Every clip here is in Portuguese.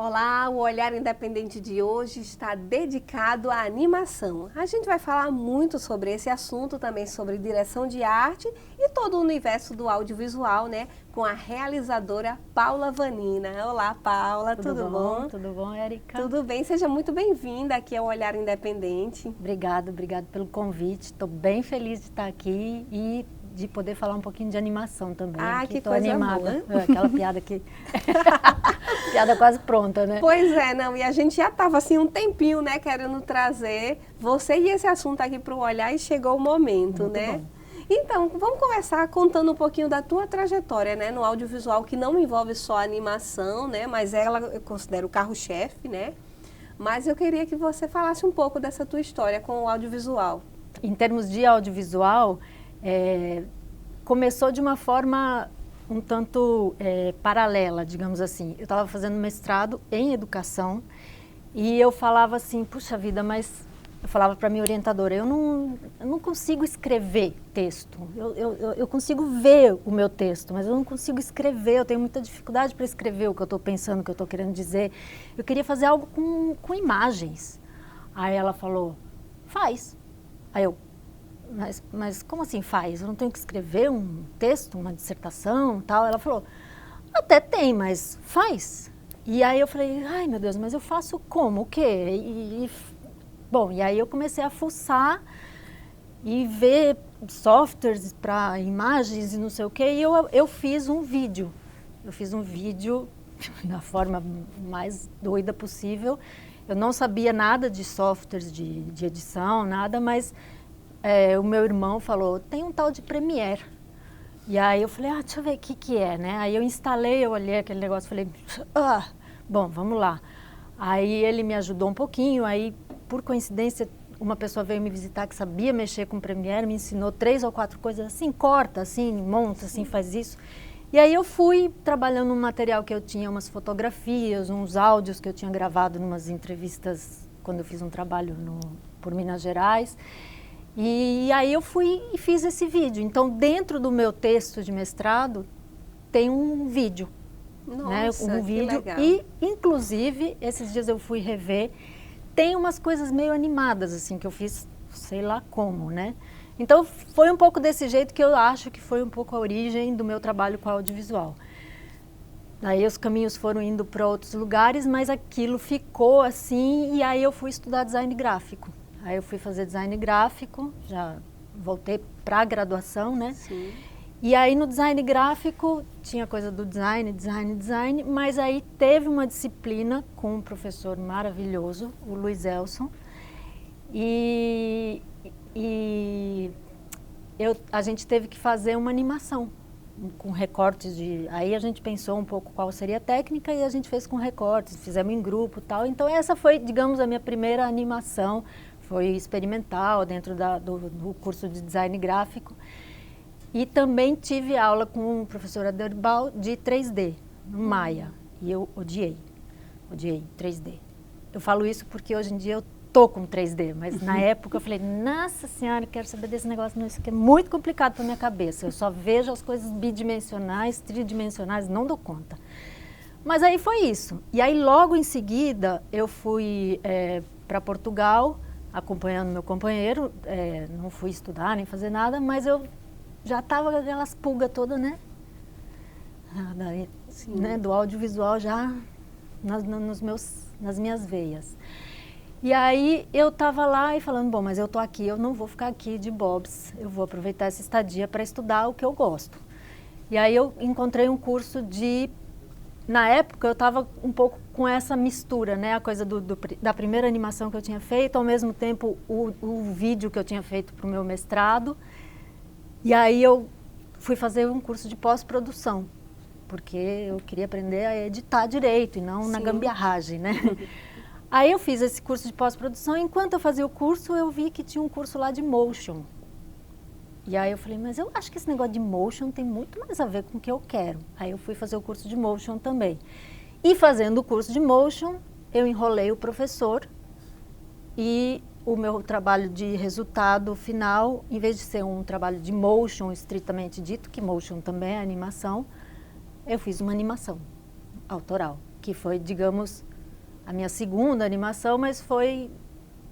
Olá, o Olhar Independente de hoje está dedicado à animação. A gente vai falar muito sobre esse assunto, também sobre direção de arte e todo o universo do audiovisual, né? Com a realizadora Paula Vanina. Olá, Paula, tudo bom? Tudo bom, Érica? Tudo bem, seja muito bem-vinda aqui ao Olhar Independente. Obrigada pelo convite. Estou bem feliz de estar aqui e de poder falar um pouquinho de animação também. Ah, que Tô coisa animada. boa. Aquela piada que... piada quase pronta, né? Pois é, não, e a gente já estava assim um tempinho, né, querendo trazer você e esse assunto aqui para o Olhar e chegou o momento, Muito né? bom. Então, vamos começar contando um pouquinho da tua trajetória, né, no audiovisual, que não envolve só a animação, né, mas ela eu considero o carro-chefe, né? Mas eu queria que você falasse um pouco dessa tua história com o audiovisual. Em termos de audiovisual, começou de uma forma um tanto paralela, digamos assim. Eu estava fazendo mestrado em educação e eu falava assim, puxa vida, mas eu falava para minha orientadora, eu não consigo escrever texto, eu consigo ver o meu texto, mas eu não consigo escrever, eu tenho muita dificuldade para escrever o que eu estou pensando, o que eu estou querendo dizer. Eu queria fazer algo com imagens. Aí ela falou, faz. Aí eu, mas como assim faz? Eu não tenho que escrever um texto, uma dissertação, tal? Ela falou, até tem, mas faz. E aí eu falei, ai meu Deus, mas eu faço como? O quê? Bom, e aí eu comecei a fuçar e ver softwares para imagens e não sei o quê, e eu fiz um vídeo. Eu fiz um vídeo da forma mais doida possível. Eu não sabia nada de softwares de edição, nada, mas o meu irmão falou, tem um tal de Premiere. E aí eu falei, deixa eu ver o que é, né? Aí eu instalei, eu olhei aquele negócio, falei, bom, vamos lá. Aí ele me ajudou um pouquinho, aí por coincidência uma pessoa veio me visitar que sabia mexer com Premiere, me ensinou 3 ou 4 coisas assim, corta, assim, monta, assim, faz isso. E aí eu fui trabalhando um material que eu tinha, umas fotografias, uns áudios que eu tinha gravado em umas entrevistas quando eu fiz um trabalho por Minas Gerais. E aí eu fui e fiz esse vídeo. Então, dentro do meu texto de mestrado, tem um vídeo. Nossa, né? Um que vídeo. legal. E, inclusive, esses dias eu fui rever, tem umas coisas meio animadas, assim, que eu fiz, sei lá como, né? Então, foi um pouco desse jeito que eu acho que foi um pouco a origem do meu trabalho com audiovisual. Daí os caminhos foram indo para outros lugares, mas aquilo ficou assim, e aí eu fui estudar design gráfico. Aí eu fui fazer design gráfico, já voltei para a graduação, né? Sim. E aí no design gráfico tinha coisa do design, mas aí teve uma disciplina com um professor maravilhoso, o Luiz Elson, e a gente teve que fazer uma animação com recortes de... Aí a gente pensou um pouco qual seria a técnica e a gente fez com recortes, fizemos em grupo e tal. Então essa foi, digamos, a minha primeira animação, foi experimental dentro do curso de design gráfico. E também tive aula com o professor Aderbal de 3D, no Maya. E eu odiei 3D. Eu falo isso porque hoje em dia eu tô com 3D, mas na época eu falei, nossa senhora, quero saber desse negócio, não, isso aqui é muito complicado para minha cabeça. Eu só vejo as coisas bidimensionais, tridimensionais, não dou conta. Mas aí foi isso. E aí logo em seguida eu fui para Portugal, acompanhando meu companheiro, não fui estudar nem fazer nada, mas eu já estava aquelas pulgas todas, né? Do audiovisual já nas minhas veias. E aí eu estava lá e falando, bom, mas eu tô aqui, eu não vou ficar aqui de bobs, eu vou aproveitar essa estadia para estudar o que eu gosto. E aí eu encontrei um curso na época eu estava um pouco com essa mistura, né? A coisa da primeira animação que eu tinha feito, ao mesmo tempo o vídeo que eu tinha feito para o meu mestrado. E aí eu fui fazer um curso de pós-produção, porque eu queria aprender a editar direito e não na gambiarragem, né? Aí eu fiz esse curso de pós-produção e enquanto eu fazia o curso, eu vi que tinha um curso lá de motion. E aí eu falei, mas eu acho que esse negócio de motion tem muito mais a ver com o que eu quero. Aí eu fui fazer o curso de motion também. E fazendo o curso de motion, eu enrolei o professor e o meu trabalho de resultado final, em vez de ser um trabalho de motion estritamente dito, que motion também é animação, eu fiz uma animação autoral, que foi, digamos, a minha segunda animação, mas foi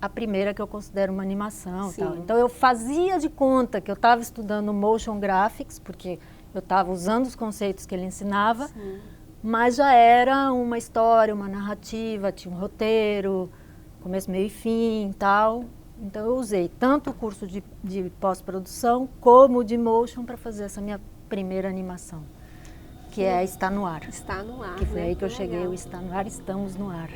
a primeira que eu considero uma animação. Sim. Tal. Então eu fazia de conta que eu estava estudando motion graphics, porque eu estava usando os conceitos que ele ensinava, Sim. mas já era uma história, uma narrativa, tinha um roteiro, começo, meio e fim, tal. Então eu usei tanto o curso de pós-produção como de motion para fazer essa minha primeira animação, que é Está no Ar. Está no ar, Que foi né? aí que eu Legal. cheguei, o Está no Ar, estamos no ar.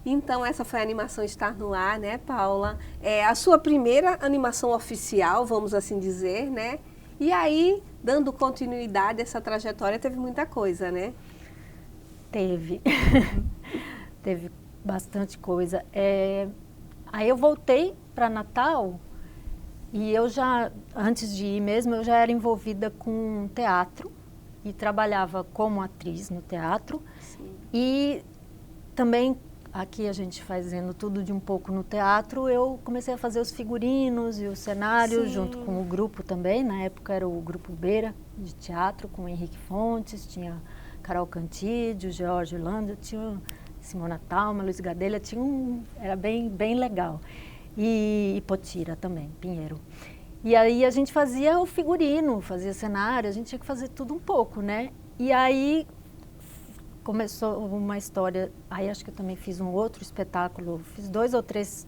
Então, essa foi a animação Estar no Ar, né, Paula? É a sua primeira animação oficial, vamos assim dizer, né? E aí, dando continuidade a essa trajetória, teve muita coisa, né? Teve. Teve bastante coisa. Aí eu voltei para Natal e eu já, antes de ir mesmo, eu já era envolvida com teatro e trabalhava como atriz no teatro. Sim. E também, aqui a gente fazendo tudo de um pouco no teatro, eu comecei a fazer os figurinos e os cenários, Sim. junto com o grupo também. Na época era o Grupo Beira, de teatro, com o Henrique Fontes, tinha Carol Cantídio, Jorge Orlando, tinha Simona Talma, Luiz Gadelha, era bem, bem legal. E Potira também, Pinheiro. E aí a gente fazia o figurino, fazia cenário, a gente tinha que fazer tudo um pouco, né? E aí começou uma história, aí acho que eu também fiz um outro espetáculo, fiz 2 ou 3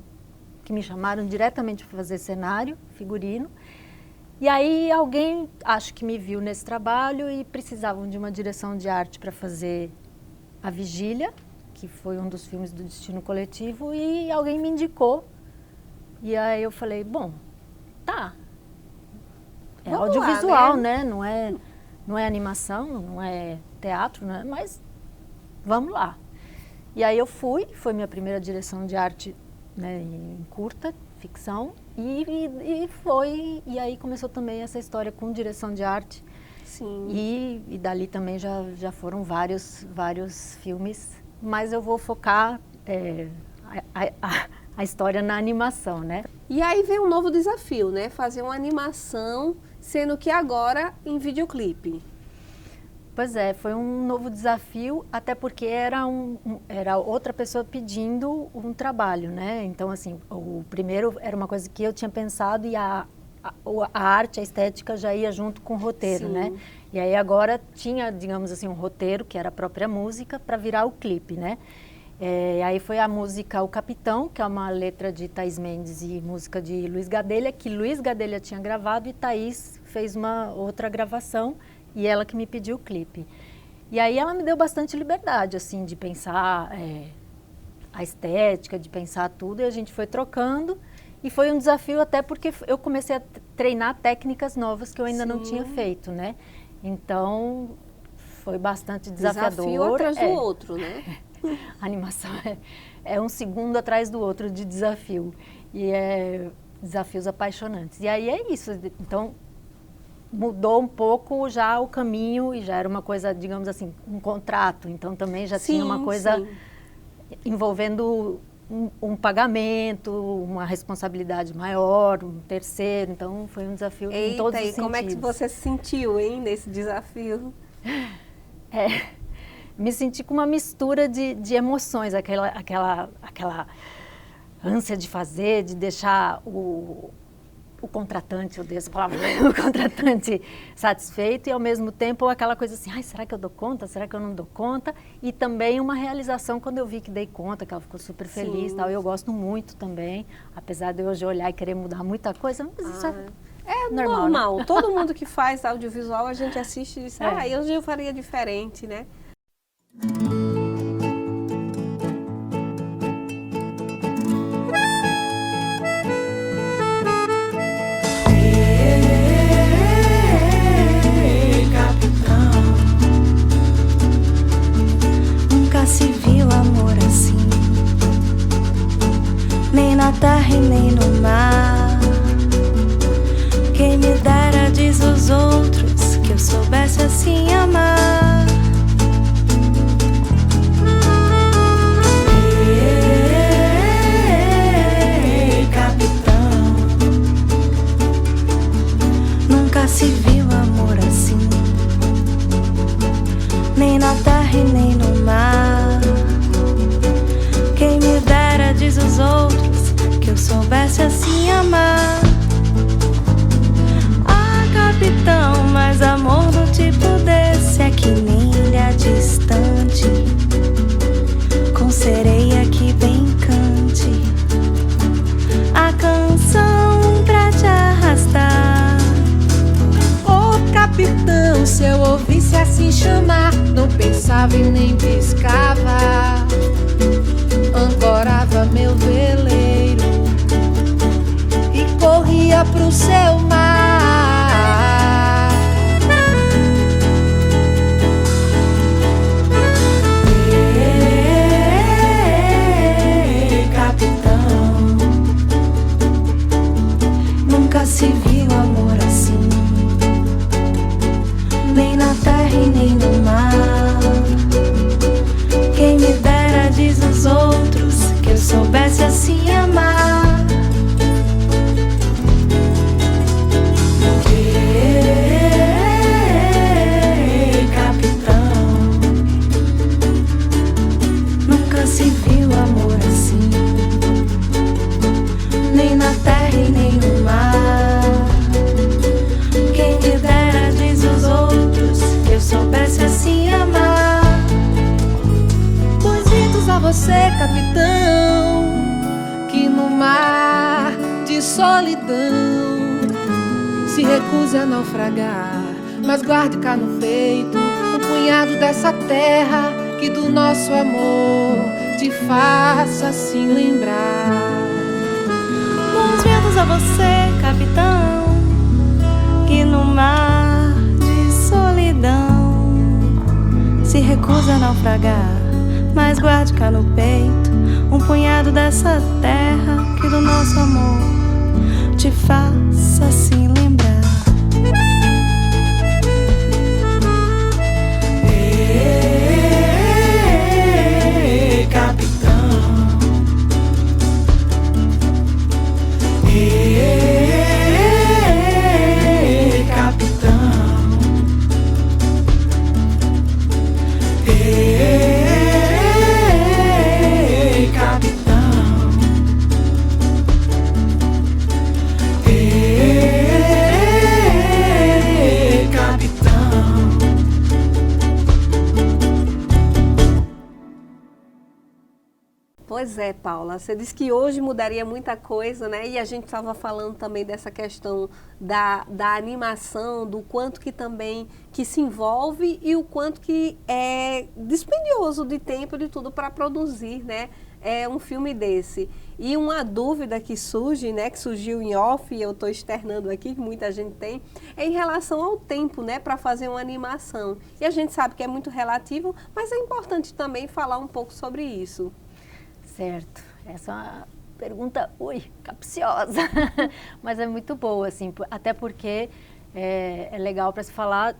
que me chamaram diretamente para fazer cenário, figurino. E aí alguém, acho que me viu nesse trabalho e precisavam de uma direção de arte para fazer A Vigília, que foi um dos filmes do Destino Coletivo, e alguém me indicou. E aí eu falei, bom, tá, é Vamos audiovisual, lá, né? Não é animação, não é teatro, né? Mas vamos lá. E aí eu foi minha primeira direção de arte, né, em curta, ficção, e aí começou também essa história com direção de arte. Sim. E dali também já foram vários filmes, mas eu vou focar a história na animação, né? E aí veio um novo desafio, né? Fazer uma animação, sendo que agora em videoclipe. Pois é, foi um novo desafio, até porque era outra pessoa pedindo um trabalho, né? Então, assim, o primeiro era uma coisa que eu tinha pensado e a arte, a estética já ia junto com o roteiro, Sim. né? E aí agora tinha, digamos assim, um roteiro, que era a própria música, para virar o clipe, né? Aí foi a música O Capitão, que é uma letra de Thaís Mendes e música de Luiz Gadelha, que Luiz Gadelha tinha gravado e Thaís fez uma outra gravação, e ela que me pediu o clipe. E aí ela me deu bastante liberdade, assim, de pensar a estética, de pensar tudo, e a gente foi trocando. E foi um desafio até porque eu comecei a treinar técnicas novas que eu ainda não tinha feito, né? Então, foi bastante desafiador. Desafio atrás do outro, né? A animação é um segundo atrás do outro de desafio. E é desafios apaixonantes. E aí é isso. Então, mudou um pouco já o caminho e já era uma coisa, digamos assim, um contrato. Então também já tinha uma coisa envolvendo um pagamento, uma responsabilidade maior, um terceiro. Então foi um desafio em todos os sentidos. Como é que você se sentiu, hein, nesse desafio? Me senti com uma mistura de emoções, aquela ânsia de fazer, de deixar o contratante, eu odeio essa palavra, o contratante satisfeito e ao mesmo tempo aquela coisa assim, ai, será que eu dou conta? Será que eu não dou conta? E também uma realização quando eu vi que dei conta, que ela ficou super feliz e tal. Eu gosto muito também, apesar de hoje olhar e querer mudar muita coisa, mas isso é normal. Né? Todo mundo que faz audiovisual, a gente assiste e diz, hoje eu faria diferente, né? Se viu amor assim, nem na terra e nem no mar. Quem me dera, diz os outros, que eu soubesse assim amar. nem na terra e nem no mar. Quem me dera, diz os outros, que eu soubesse assim amar. Ah, capitão, mas amor do tipo desse é que nem ilha distante, com sereia que bem cante a canção pra te arrastar. Ô capitão, se eu ouvisse assim chamar, não pensava e nem piscava, ancorava meu veleiro e corria pro seu mar. Ei, capitão, nunca se viu amor assim, nem na terra e nem no mar. Quem me dera, diz os outros, que eu soubesse assim amar. Ei, capitão, nunca se viu amor assim, nem na terra e nem no mar. Quem me dera, diz os outros, que eu soubesse assim amar. Boas-vindos a você, capitão, que no mar de solidão se recuse a naufragar, mas guarde cá no peito um punhado dessa terra que do nosso amor te faça assim lembrar. Boas-vindos a você, capitão, que no mar de solidão se recusa a naufragar, mas guarde cá no peito um punhado dessa terra que do nosso amor te faça assim lembrar. Ei, capitão, ei, capitão, ei, capitão, ei, capitão. Pois é, Paula, você disse que hoje mudaria muita coisa, né? E a gente estava falando também dessa questão da animação, do quanto que também que se envolve e o quanto que é dispendioso de tempo e de tudo para produzir, né? Um filme desse. E uma dúvida que surge, né, que surgiu em off, e eu estou externando aqui, que muita gente tem, é em relação ao tempo, né, para fazer uma animação. E a gente sabe que é muito relativo, mas é importante também falar um pouco sobre isso. Certo. Essa é uma pergunta, capciosa, mas é muito boa, assim, até porque é legal para se falar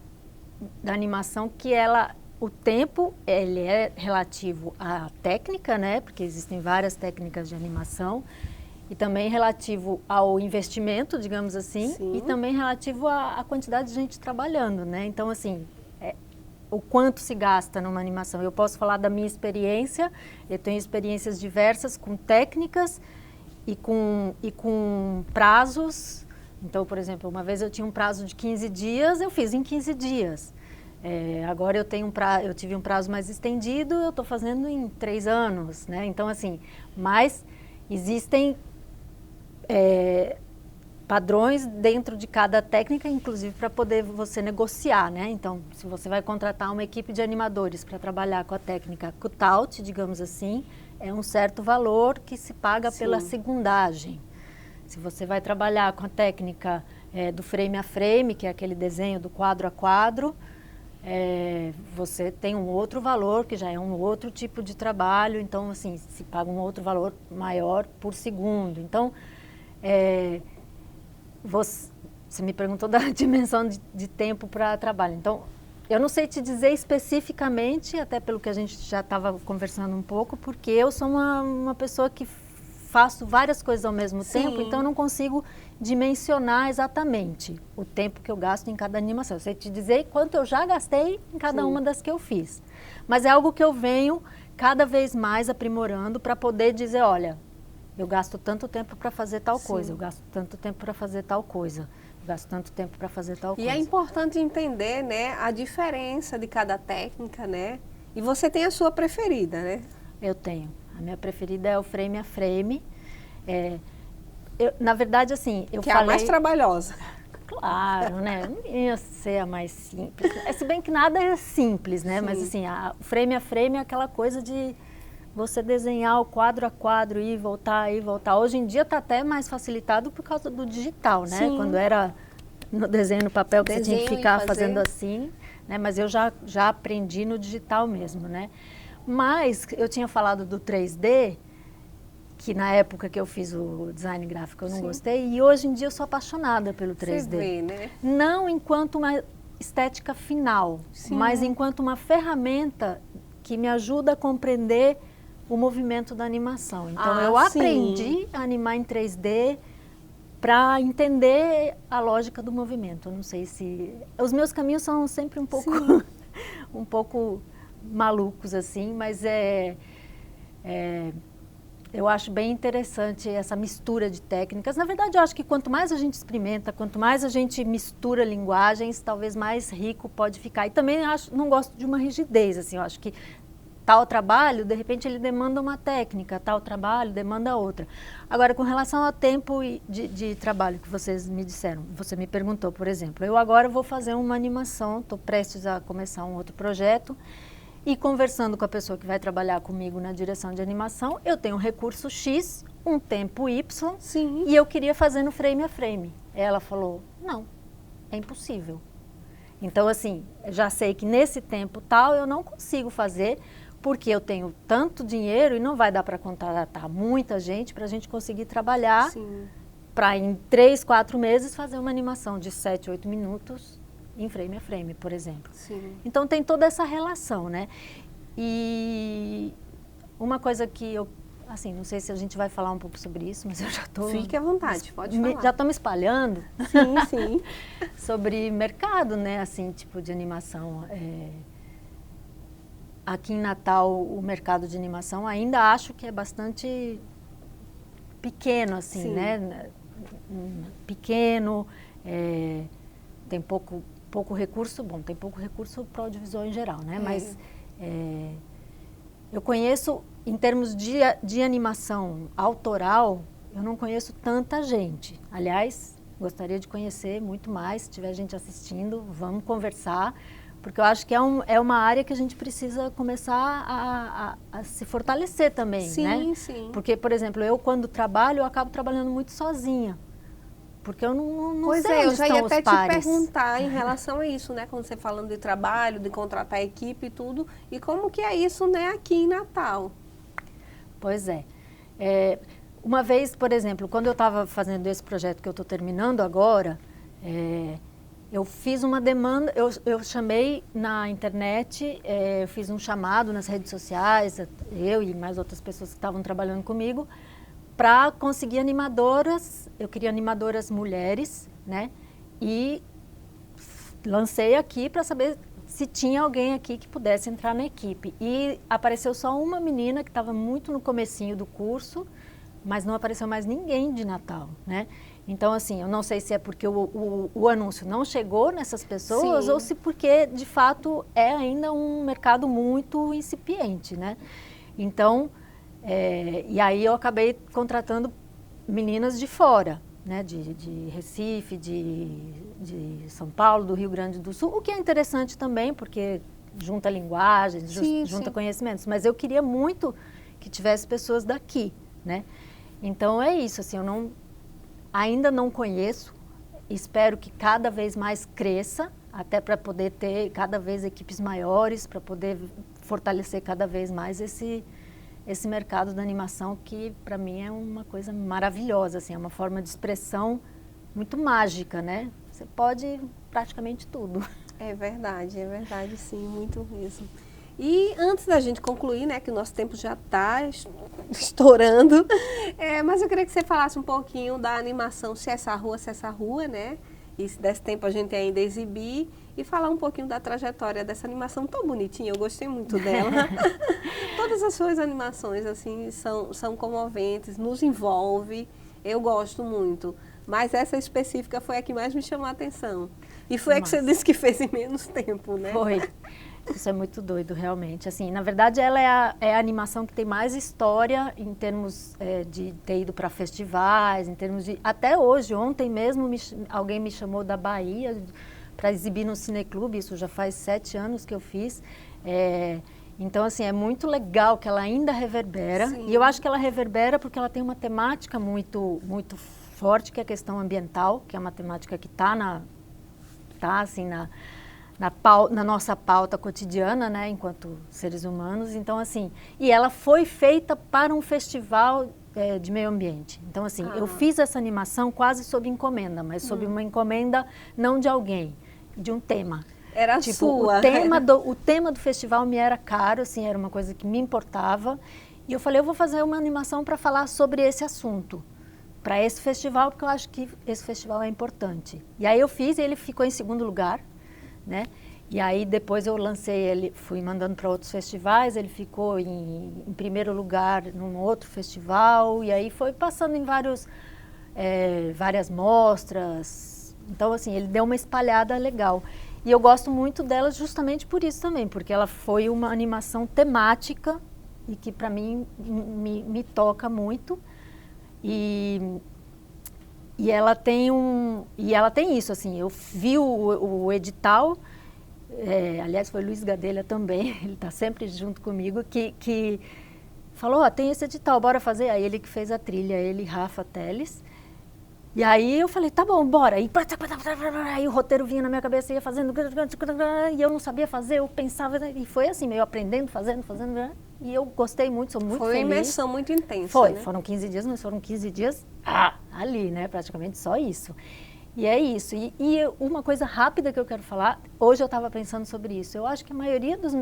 da animação que o tempo, ele é relativo à técnica, né, porque existem várias técnicas de animação, e também relativo ao investimento, digamos assim, Sim. e também relativo à quantidade de gente trabalhando, né, então, assim, o quanto se gasta numa animação. Eu posso falar da minha experiência, eu tenho experiências diversas com técnicas e com prazos. Então, por exemplo, uma vez eu tinha um prazo de 15 dias, eu fiz em 15 dias. Agora eu tive um prazo mais estendido, eu estou fazendo em 3 anos, né? Então, assim, mas existem padrões dentro de cada técnica, inclusive para poder você negociar, né? Então, se você vai contratar uma equipe de animadores para trabalhar com a técnica cut-out, digamos assim, é um certo valor que se paga Sim. pela segundagem. Se você vai trabalhar com a técnica do frame a frame, que é aquele desenho do quadro a quadro, você tem um outro valor, que já é um outro tipo de trabalho, então, assim, se paga um outro valor maior por segundo. Então, você me perguntou da dimensão de tempo para trabalho. Então, eu não sei te dizer especificamente, até pelo que a gente já estava conversando um pouco, porque eu sou uma pessoa que faço várias coisas ao mesmo Sim. tempo, então eu não consigo dimensionar exatamente o tempo que eu gasto em cada animação. Eu sei te dizer quanto eu já gastei em cada Sim. uma das que eu fiz. Mas é algo que eu venho cada vez mais aprimorando para poder dizer, olha, eu gasto tanto tempo para fazer tal Sim. coisa, eu gasto tanto tempo para fazer tal coisa, eu gasto tanto tempo para fazer tal E coisa. é importante entender, né, a diferença de cada técnica, né? E você tem a sua preferida, né? Eu tenho. A minha preferida é o frame a frame. Na verdade, assim, eu Que falei... é a mais trabalhosa. Claro, né? Não ia ser a mais simples. Se bem que nada é simples, né? Sim. Mas assim, o frame a frame é aquela coisa de você desenhar o quadro a quadro, ir e voltar, ir e voltar. Hoje em dia está até mais facilitado por causa do digital, né? Sim. Quando era no desenho no papel que você tinha que Desenho e ficar fazer. fazendo assim, né? Mas eu já aprendi no digital mesmo, né? Mas eu tinha falado do 3D, que na época que eu fiz o design gráfico eu não Sim. gostei, e hoje em dia eu sou apaixonada pelo 3D. Você vê, né? Não enquanto uma estética final, Sim. mas enquanto uma ferramenta que me ajuda a compreender o movimento da animação. Então eu sim. aprendi a animar em 3D para entender a lógica do movimento. Eu não sei se... Os meus caminhos são sempre um pouco, um pouco malucos assim, mas eu acho bem interessante essa mistura de técnicas. Na verdade, eu acho que quanto mais a gente experimenta, quanto mais a gente mistura linguagens, talvez mais rico pode ficar. E também não gosto de uma rigidez, assim, eu acho que tal trabalho, de repente ele demanda uma técnica, tal trabalho demanda outra. Agora, com relação ao tempo de trabalho que vocês me disseram, você me perguntou, por exemplo, eu agora vou fazer uma animação, estou prestes a começar um outro projeto, e conversando com a pessoa que vai trabalhar comigo na direção de animação, eu tenho um recurso X, um tempo Y, Sim. e eu queria fazer no frame a frame. Ela falou, não, é impossível. Então, assim, já sei que nesse tempo tal eu não consigo fazer, porque eu tenho tanto dinheiro e não vai dar para contratar muita gente para a gente conseguir trabalhar para em 3, 4 meses fazer uma animação de 7, 8 minutos em frame a frame, por exemplo. Sim. Então tem toda essa relação, né? E uma coisa que eu, assim, não sei se a gente vai falar um pouco sobre isso, mas eu já estou... Fique à vontade, pode falar. Já estou me espalhando Sim. sobre mercado, né? Assim, tipo de animação. Aqui em Natal, o mercado de animação ainda acho que é bastante pequeno, assim, né? Pequeno, tem pouco recurso, bom, tem pouco recurso para o audiovisual em geral, né? Mas eu conheço, em termos de animação autoral, eu não conheço tanta gente. Aliás, gostaria de conhecer muito mais, se tiver gente assistindo, vamos conversar, porque eu acho que é uma área que a gente precisa começar a se fortalecer também, né? Sim. Porque, por exemplo, eu quando trabalho, eu acabo trabalhando muito sozinha. Porque eu não Pois sei onde eu já estão ia os até te pares. perguntar em relação a isso, né? Quando você falando de trabalho, de contratar equipe e tudo, e como que é isso, né, aqui em Natal? Pois é. Uma vez, por exemplo, quando eu estava fazendo esse projeto que eu estou terminando agora, eu fiz uma demanda, eu chamei na internet, eu fiz um chamado nas redes sociais, eu e mais outras pessoas que estavam trabalhando comigo, para conseguir animadoras, eu queria animadoras mulheres, né? E lancei aqui para saber se tinha alguém aqui que pudesse entrar na equipe. E apareceu só uma menina que estava muito no comecinho do curso, mas não apareceu mais ninguém de Natal, né? Então, assim, eu não sei se é porque o anúncio não chegou nessas pessoas ou se porque, de fato, é ainda um mercado muito incipiente, né? Então... e aí eu acabei contratando meninas de fora, né, de Recife, de São Paulo, do Rio Grande do Sul, o que é interessante também, porque junta linguagens, junta conhecimentos, mas eu queria muito que tivesse pessoas daqui, né? Então é isso, assim, ainda não conheço, espero que cada vez mais cresça, até para poder ter cada vez equipes maiores, para poder fortalecer cada vez mais esse mercado da animação, que para mim é uma coisa maravilhosa, assim, é uma forma de expressão muito mágica, né? Você pode praticamente tudo. É verdade sim, muito mesmo. E antes da gente concluir, né, que o nosso tempo já está estourando, mas eu queria que você falasse um pouquinho da animação Se Essa Rua, né? E se desse tempo a gente ainda exibir e falar um pouquinho da trajetória dessa animação tão bonitinha, eu gostei muito dela. Todas as suas animações, assim, são comoventes, nos envolve, eu gosto muito. Mas essa específica foi a que mais me chamou a atenção. E foi a que você disse que fez em menos tempo, né? Foi. Isso é muito doido, realmente. Assim, na verdade, ela é a animação que tem mais história em termos de ter ido para festivais, em termos de... Até hoje, ontem mesmo, alguém me chamou da Bahia para exibir no Cineclube, isso já faz 7 anos que eu fiz. Então, assim, é muito legal que ela ainda reverbera. Sim. E eu acho que ela reverbera porque ela tem uma temática muito, muito forte, que é a questão ambiental, que é uma temática que está na nossa pauta cotidiana, né, enquanto seres humanos. Então, assim, e ela foi feita para um festival de meio ambiente. Então, assim, eu fiz essa animação quase sob encomenda, mas sob uma encomenda não de alguém, de um tema. Era tipo, sua. O tema do festival me era caro, assim, era uma coisa que me importava. E eu falei, eu vou fazer uma animação para falar sobre esse assunto, para esse festival, porque eu acho que esse festival é importante. E aí eu fiz e ele ficou em segundo lugar, né? E aí depois eu lancei ele, fui mandando para outros festivais, ele ficou em primeiro lugar num outro festival, e aí foi passando em várias mostras. Então, assim, ele deu uma espalhada legal. E eu gosto muito dela justamente por isso também, porque ela foi uma animação temática e que para mim me toca muito. E ela tem isso, assim, eu vi o edital, aliás foi Luiz Gadelha também, ele está sempre junto comigo, que falou, tem esse edital, bora fazer. Aí ele que fez a trilha, ele e Rafa Teles. E aí eu falei, tá bom, bora. E o roteiro vinha na minha cabeça, ia fazendo, e eu não sabia fazer, eu pensava, e foi assim, meio aprendendo, fazendo, e eu gostei muito, sou muito feliz. Foi uma imersão muito intensa, Foi, né? Foram 15 dias, mas foram 15 dias ali, né, praticamente só isso. E é isso, e uma coisa rápida que eu quero falar, hoje eu estava pensando sobre isso, eu acho que a maioria das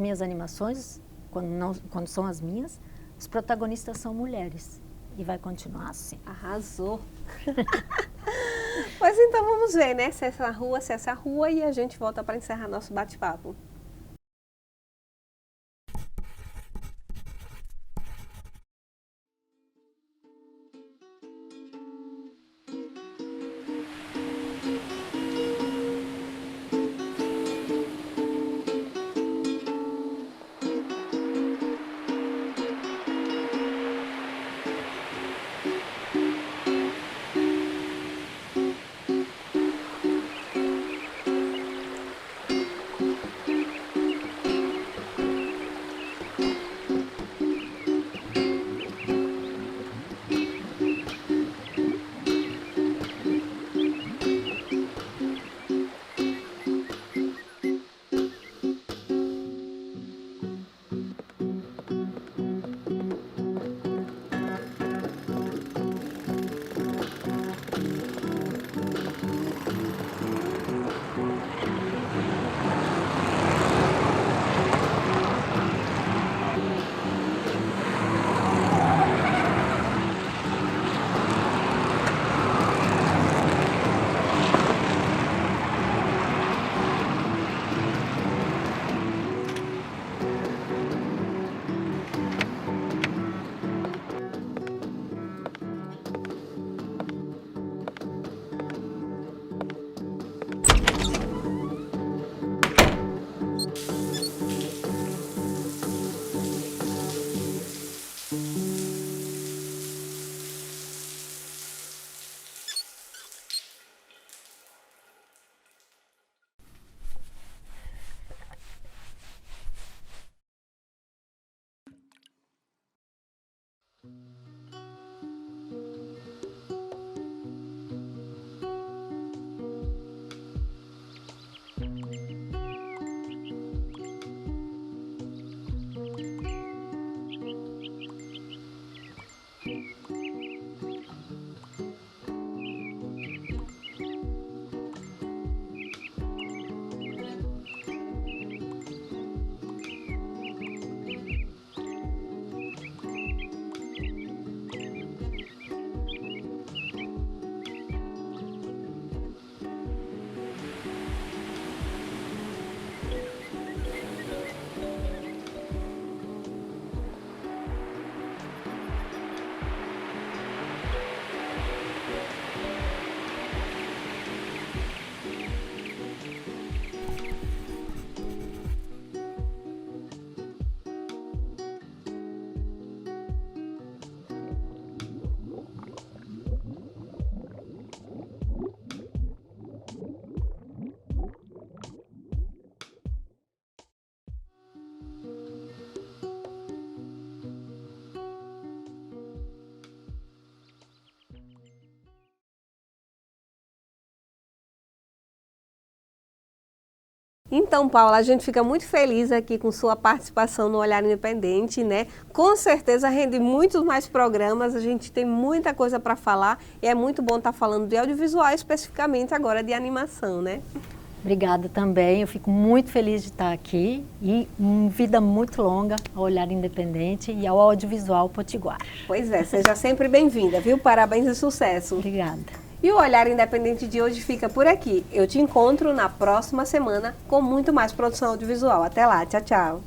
minhas animações, quando são as minhas, os protagonistas são mulheres. E vai continuar assim. Arrasou. Pois então vamos ver, né? Se essa rua, e a gente volta para encerrar nosso bate-papo. Então, Paula, a gente fica muito feliz aqui com sua participação no Olhar Independente, né? Com certeza rende muitos mais programas, a gente tem muita coisa para falar e é muito bom estar falando de audiovisual, especificamente agora de animação, né? Obrigada também, eu fico muito feliz de estar aqui e uma vida muito longa ao Olhar Independente e ao Audiovisual Potiguar. Pois é, seja sempre bem-vinda, viu? Parabéns e sucesso. Obrigada. E o Olhar Independente de hoje fica por aqui. Eu te encontro na próxima semana com muito mais produção audiovisual. Até lá, tchau, tchau.